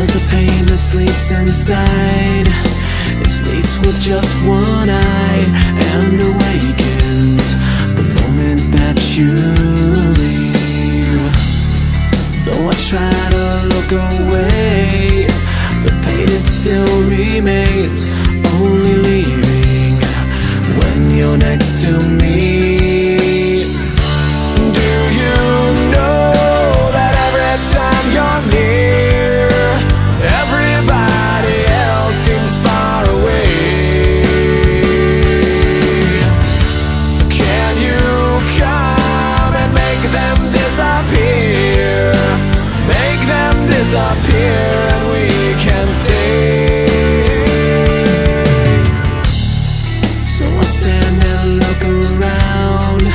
There's a pain that sleeps inside. It sleeps with just one eye and awakens the moment that you leave. Though I try to look away, the pain it still remains, only leaving when you're next to me. Do you know that every time you're near, everybody else seems far away? So can you come and make them disappear? Make them disappear and we can stay. So I stand and look around,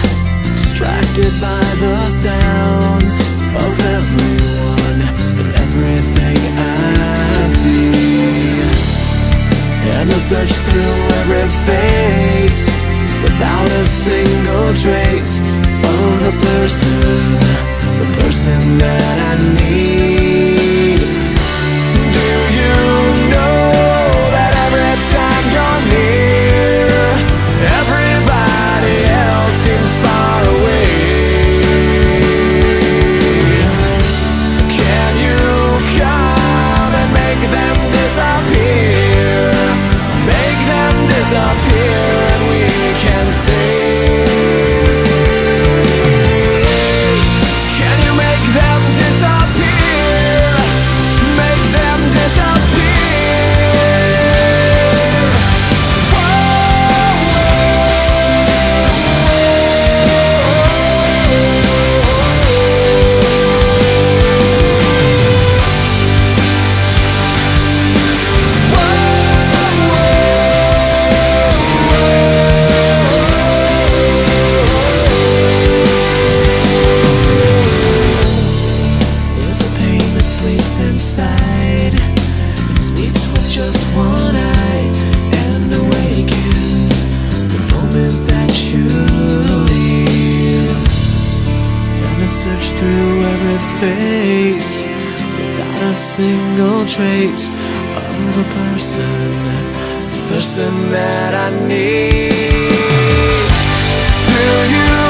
distracted by the sounds of everyone and everything I see. And I search through every face without a single trace of the person that I need. Do you know that every time you're near, everybody else seems far away? So can you come and make them disappear? Make them disappear and we can stay. Can you make them disappear? Make them disappear. There's a pain that sleeps inside. It sleeps with just one eye and awakens the moment that you leave. And I search through every face without a single trace of the person that I need. Do you